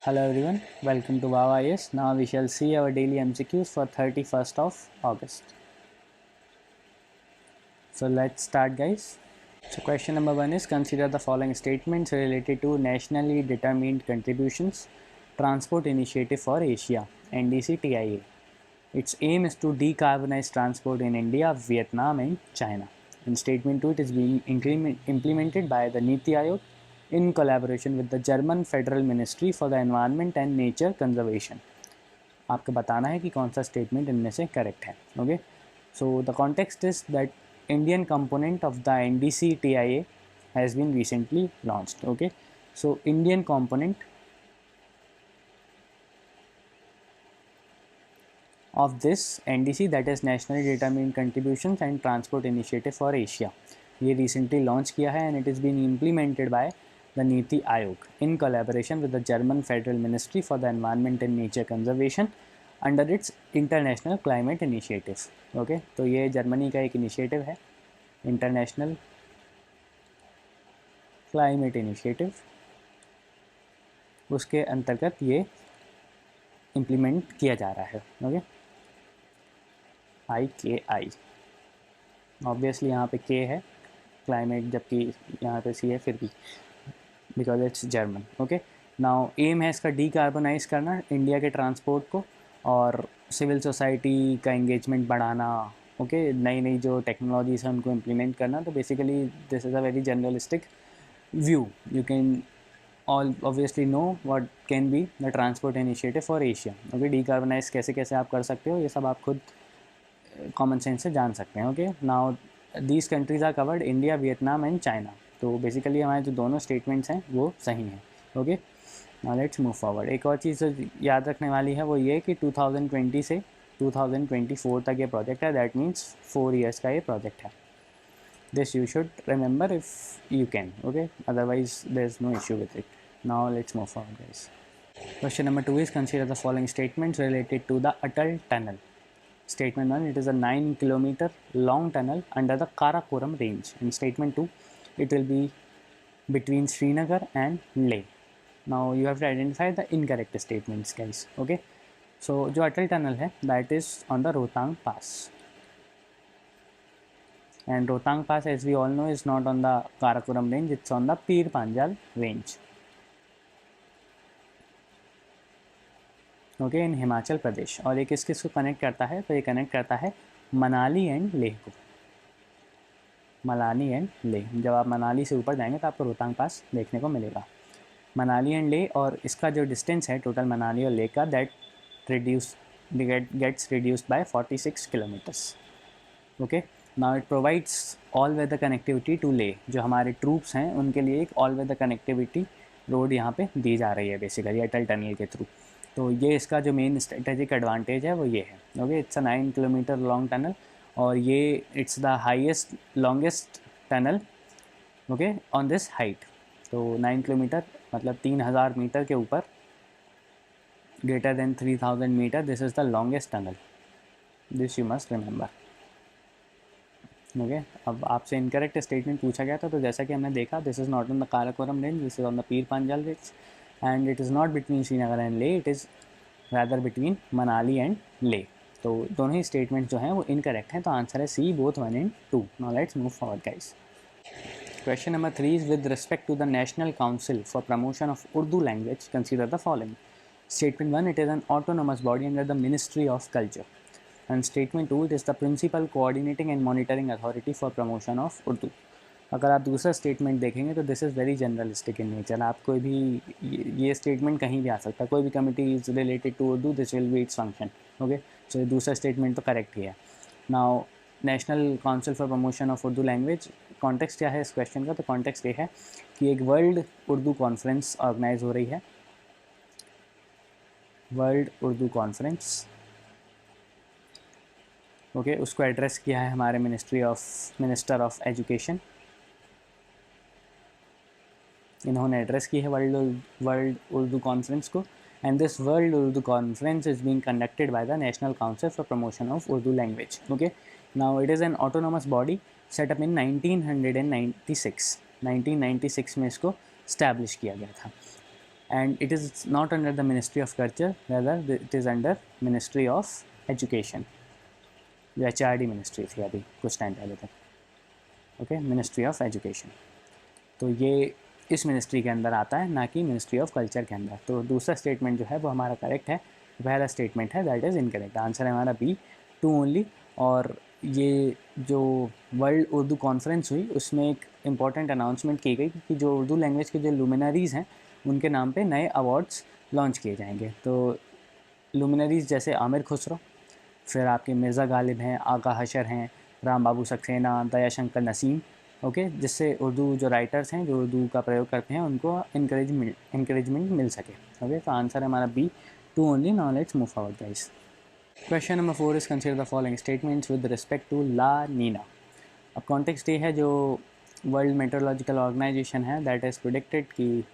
Hello everyone, welcome to Wow IS. Now we shall see our daily MCQs for 31st of August. So let's start guys. So question number 1 is consider the following statements related to nationally determined contributions transport initiative for Asia NDC-TIA. Its aim is to decarbonize transport in India, Vietnam and China. In statement 2 it is being implemented by the Niti Aayog in collaboration with the German Federal Ministry for the Environment and Nature Conservation. आपको बताना है कि कौन सा statement इनमें से correct है. Okay, so the context is that Indian component of the NDC-TIA has been recently launched. Okay, so Indian component of this NDC, that is Nationally Determined Contributions and Transport Initiative for Asia, ये recently launch किया है and it is being implemented by the Niti Aayog in collaboration with the German Federal Ministry for the Environment and Nature Conservation under its international climate initiative. Okay, तो ये Germany का एक initiative है, international climate initiative. उसके अंतर्गत ये implement किया जा रहा है. ओके, IKI ऑब्वियसली यहाँ पे के है क्लाइमेट, जबकि यहाँ पे सी है, फिर भी because it's German. Okay, now aim है इसका डीकार्बोनाइज करना इंडिया के ट्रांसपोर्ट को और सिविल सोसाइटी का एंगेजमेंट बढ़ाना. ओके, नई नई जो टेक्नोलॉजीज हैं उनको इम्प्लीमेंट करना. तो basically this is a very generalistic view. You can all obviously know what can be the transport initiative for Asia. Okay, decarbonise कैसे कैसे आप कर सकते हो, ये सब आप खुद कॉमन सेंस से जान सकते हैं. Okay, now these countries are covered India, Vietnam and China. तो बेसिकली हमारे जो दोनों स्टेटमेंट्स हैं वो सही हैं. Okay, now let's move forward. एक और चीज़ याद रखने वाली है वो ये कि 2020 से 2024 तक ये प्रोजेक्ट है. दैट मीन्स 4 ईयर्स का ये प्रोजेक्ट है. This you should remember if you can. Okay, otherwise there is no issue with it. Now let's move forward guys. Question number 2 is consider the following statements related to the Atal Tunnel. Statement 1, it is a 9 kilometer long tunnel under the Karakoram range. In statement 2, it will be between Srinagar and Leh. Now you have to identify the incorrect statements guys. Okay, so जो अटल tunnel है that is on the Rohtang Pass, and Rohtang Pass as we all know is not on the Karakoram range, it's on the Pir Panjal range. Okay, in Himachal Pradesh. और ये किस किस को connect करता है, तो ये कनेक्ट करता है मनाली एंड लेह को. मनाली एंड लेह, जब आप मनाली से ऊपर जाएंगे तो आपको रोहतांग पास देखने को मिलेगा. मनाली एंड लेह, और इसका जो डिस्टेंस है टोटल मनाली और लेह का, that gets reduced by 46 kilometres. Okay, now it provides all weather connectivity to Leh. जो हमारे ट्रूप्स हैं उनके लिए एक ऑल वेदर कनेक्टिविटी रोड यहाँ पे दी जा रही है बेसिकली अटल टनल के थ्रू. तो ये इसका जो मेन स्ट्रेटेजिक एडवांटेज है वो ये है. Okay, it's a 9 kilometre long tunnel और ये it's the highest longest tunnel okay on this height. तो 9 किलोमीटर मतलब 3000 मीटर के ऊपर, greater than 3000 metre, this is the longest tunnel. This you must remember. Okay, अब आपसे इनकरेक्ट स्टेटमेंट पूछा गया था, तो जैसा कि हमने देखा, this is not on the Karakoram range, this is on the Pir Panjal range, and it is not between Srinagar and Leh, it is rather between Manali and Leh. तो दोनों ही स्टेटमेंट जो हैं वो इनकरेक्ट हैं. तो आंसर है C, both 1 and 2. Now let's move forward guys. Question number 3 is with respect to the National Council for Promotion of Urdu Language, consider the following. Statement 1, it is an autonomous body under the Ministry of Culture. And statement 2, it is the principal coordinating and monitoring authority for promotion of Urdu. अगर आप दूसरा statement देखेंगे तो this is very generalistic in nature. आप कोई भी ये statement कहीं भी आ सकता है. कोई भी committee is related to Urdu, this will be its function. Okay, so दूसरा स्टेटमेंट तो करेक्ट ही है. Now national council for promotion of Urdu language, context क्या है इस क्वेश्चन का, तो कॉन्टेक्स्ट ये है कि एक वर्ल्ड उर्दू कॉन्फ्रेंस ऑर्गेनाइज हो रही है. वर्ल्ड उर्दू कॉन्फ्रेंस, ओके, उसको एड्रेस किया है हमारे मिनिस्टर ऑफ एजुकेशन. इन्होंने एड्रेस की है वर्ल्ड उर्दू कॉन्फ्रेंस को. And this world Urdu conference is being conducted by the national council for promotion of Urdu language. Okay, now it is an autonomous body set up in 1996. 1996 में इसको establish किया गया था. and it is not under the Ministry of Culture, rather it is under Ministry of Education, जो HRD ministry थी अभी कुछ time पहले तक, ओके, मिनिस्ट्री ऑफ एजुकेशन। तो ये इस मिनिस्ट्री के अंदर आता है, ना कि मिनिस्ट्री ऑफ कल्चर के अंदर। तो दूसरा स्टेटमेंट जो है वो हमारा करेक्ट है, पहला स्टेटमेंट है दैट इज़ इनकरेक्ट। आंसर है हमारा बी, 2 ओनली। और ये जो वर्ल्ड उर्दू कॉन्फ्रेंस हुई उसमें एक इम्पॉर्टेंट अनाउंसमेंट की गई कि जो उर्दू लैंग्वेज के जो लुमिनरीज़ हैं उनके नाम पे नए अवार्ड्स लॉन्च किए जाएंगे। तो लुमिनरीज़ जैसे आमिर खुसरो, फिर आपके मिर्ज़ा गालिब हैं, आका हशर हैं, राम बाबू सक्सेना, दयाशंकर नसीम, ओके, जिससे उर्दू जो राइटर्स हैं जो उर्दू का प्रयोग करते हैं उनको इंकरेजमेंट मिल सके। ओके, तो आंसर है हमारा B, 2 only. Now let's move forward guys. Question number 4 is consider the following statements with respect to La Nina. अब कॉन्टेक्स्ट ये है, जो वर्ल्ड मेट्रोलॉजिकल ऑर्गेनाइजेशन है दैट इज़ प्रेडिक्टेड कि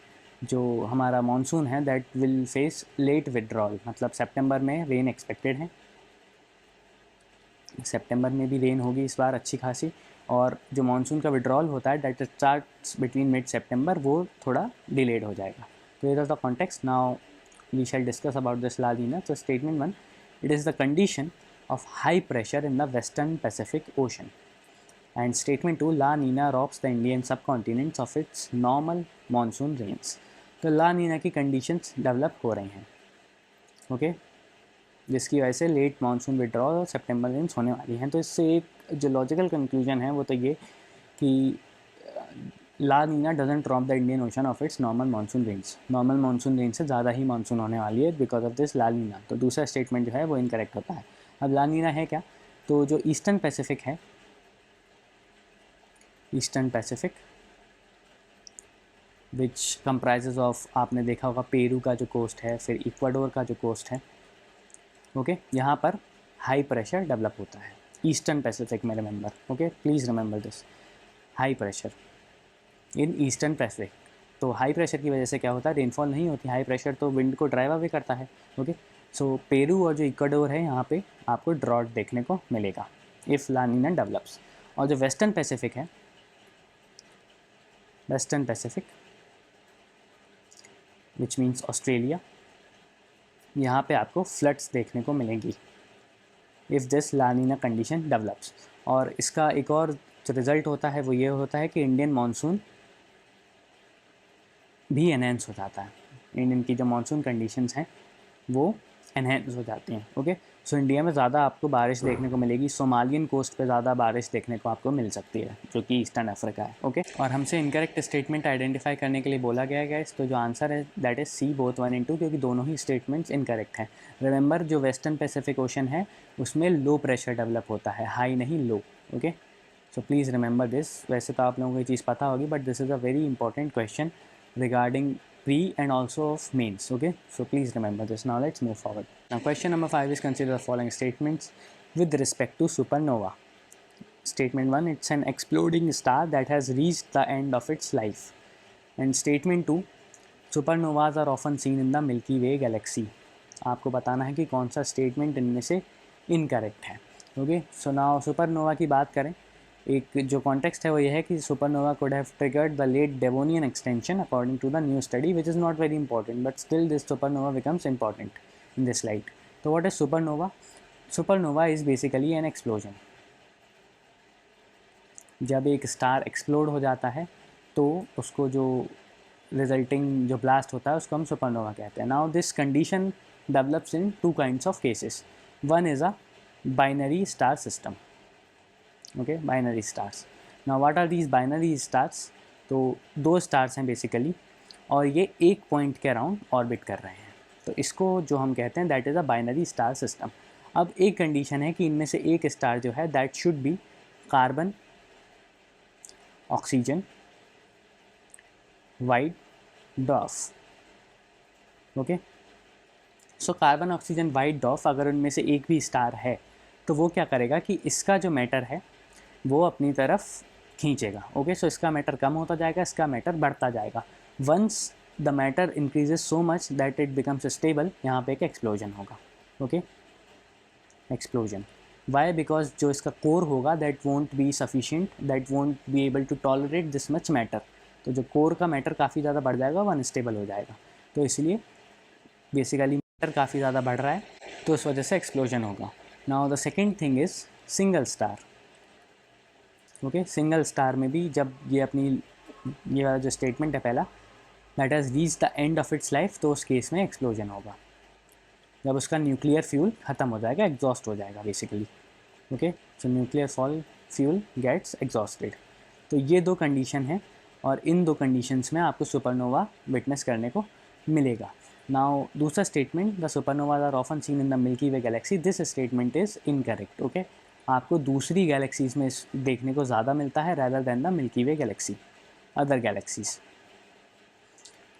जो हमारा मानसून है that will face late withdrawal, मतलब सितंबर में रेन एक्सपेक्टेड है, सितंबर में भी रेन होगी इस बार अच्छी खासी, और जो मानसून का विड्रॉल होता है दैट स्टार्ट्स बिटवीन मिड सितंबर, वो थोड़ा डिलेड हो जाएगा। तो ये the context. Now we shall discuss about this La Nina. तो statement 1, it is the condition of high pressure in the western Pacific Ocean. And statement 2, La Nina robs the Indian subcontinent of its normal monsoon rains. तो ला नीना की conditions develop हो रही हैं, okay, जिसकी वजह से late monsoon withdrawal और सितंबर rains होने वाली हैं। तो इससे एक जो लॉजिकल कंक्लूजन है वो तो ये कि La Nina doesn't rob the Indian ocean of its normal monsoon range, normal monsoon range से ज़्यादा ही मानसून होने वाली है because of this La Nina. तो दूसरा स्टेटमेंट जो है वो इनकरेक्ट होता है। अब ला नीना है क्या? तो जो ईस्टर्न पैसिफिक है, eastern Pacific which comprises of, आपने देखा होगा पेरू का जो कोस्ट है, फिर इक्वाडोर का जो कोस्ट है, ओके, यहाँ पर हाई प्रेशर डेवलप होता है ईस्टर्न पैसिफिक में, remember, okay, please remember this, high pressure in eastern Pacific. तो हाई प्रेशर की वजह से क्या होता है, रेनफॉल नहीं होती, हाई प्रेशर तो विंड को ड्राइव अवे करता है, ओके। सो पेरू और जो इक्वाडोर है यहाँ पे आपको ड्रॉट देखने को मिलेगा इफ़ ला नीना डेवलप्स। और जो वेस्टर्न पैसिफिक है, western Pacific which means Australia, यहाँ पे आपको फ्लड्स देखने को मिलेंगी if this La Nina condition develops. और इसका एक और जो रिज़ल्ट होता है वो ये होता है कि इंडियन मानसून भी एनहेंस हो जाता है, इंडियन की जो मानसून कंडीशंस हैं वो एनहेंस हो जाती हैं, ओके। सो इंडिया में ज़्यादा आपको बारिश देखने को मिलेगी, सोमालियन कोस्ट पे ज़्यादा बारिश देखने को आपको मिल सकती है जो कि ईस्टर्न अफ्रीका है, ओके। और हमसे इनकरेक्ट स्टेटमेंट आइडेंटिफाई करने के लिए बोला गया है गाइस, तो जो आंसर है that is C, both 1 and 2, क्योंकि दोनों ही स्टेटमेंट्स इनकरेक्ट हैं। रिमेंबर जो वेस्टर्न पैसिफिक ओशन है उसमें लो प्रेशर डेवलप होता है, हाई नहीं, low, okay. So please remember this. वैसे तो आप लोगों को ये चीज़ पता होगी but this is a very important question regarding pre and also of mains, okay, so please remember this. Now let's move forward. Now question number 5 is consider the following statements with respect to supernova. Statement 1, it's an exploding star that has reached the end of its life. And statement 2, supernovas are often seen in the Milky Way galaxy. आपको बताना है कि कौन सा statement इनमें से incorrect है, okay. So now supernova की बात करें, एक जो कॉन्टेक्स्ट है वो ये है कि supernova could have triggered the late Devonian extinction according to the new study, which is not very important, but still this supernova becomes important in this light. So what is supernova? Supernova is basically an explosion. जब एक star explode हो जाता है तो उसको जो resulting जो blast होता है उसको हम सुपरनोवा कहते हैं। Now this condition develops in 2 kinds of cases. One is a binary star system. Okay, binary stars. Now what are these binary stars? तो 2 स्टार्स हैं बेसिकली और ये एक पॉइंट के अराउंड ऑर्बिट कर रहे हैं, तो इसको जो हम कहते हैं that is a binary star system. अब एक कंडीशन है कि इनमें से एक स्टार जो है that should be carbon, oxygen, white dwarf, okay. So carbon, oxygen, white dwarf, अगर उनमें से एक भी स्टार है तो वो क्या करेगा कि इसका जो मैटर है वो अपनी तरफ खींचेगा, ओके। सो इसका मैटर कम होता जाएगा, इसका मैटर बढ़ता जाएगा। Once the matter increases so much that it becomes stable, यहाँ पे एक एक्सप्लोजन होगा, ओके, एक्सप्लोजन। वाई? बिकॉज जो इसका कोर होगा that won't be sufficient, that won't be able to tolerate this much matter. तो जो कोर का मैटर काफ़ी ज़्यादा बढ़ जाएगा वो अनस्टेबल हो जाएगा। तो इसलिए बेसिकली मैटर काफ़ी ज़्यादा बढ़ रहा है, तो उस वजह से एक्सप्लोजन होगा। Now the second thing is single star. Okay, single star में भी जब ये अपनी ये वाला जो स्टेटमेंट है पहला, that has reach the end of its life, तो उस केस में एक्सप्लोजन होगा जब उसका न्यूक्लियर फ्यूल ख़त्म हो जाएगा, एग्जॉस्ट हो जाएगा basically. Okay, so nuclear fuel gets exhausted. तो ये दो कंडीशन है और इन दो कंडीशंस में आपको सुपरनोवा विटनेस करने को मिलेगा। नाउ दूसरा statement, the supernovas are often seen in the Milky Way galaxy, this statement is incorrect. Okay, आपको दूसरी गैलेक्सीज में देखने को ज़्यादा मिलता है rather than the Milky Way galaxy, other galaxies.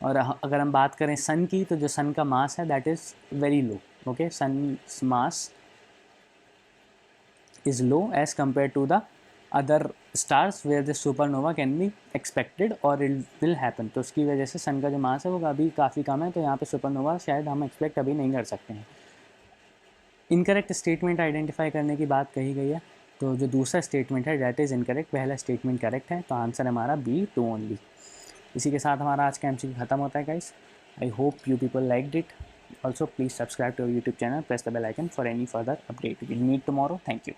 और अगर हम बात करें सन की, तो जो सन का मास है that is very low. Okay, sun mass is low as compared to the other stars where the supernova can be expected or it will happen। तो उसकी वजह से सन का जो मास है वो अभी काफ़ी कम है, तो यहाँ पे सुपरनोवा शायद हम एक्सपेक्ट अभी नहीं कर सकते हैं। इनकरेक्ट स्टेटमेंट आइडेंटिफाई करने की बात कही गई है, तो जो दूसरा स्टेटमेंट है डैट इज़ इनकरेक्ट, पहला स्टेटमेंट करेक्ट है, तो आंसर हमारा बी, 2 ओनली। इसी के साथ हमारा आज का एमसीक्यू खत्म होता है guys. I hope you people liked it. Also please subscribe to our YouTube channel, press the bell icon for any further update. We meet tomorrow. Thank you.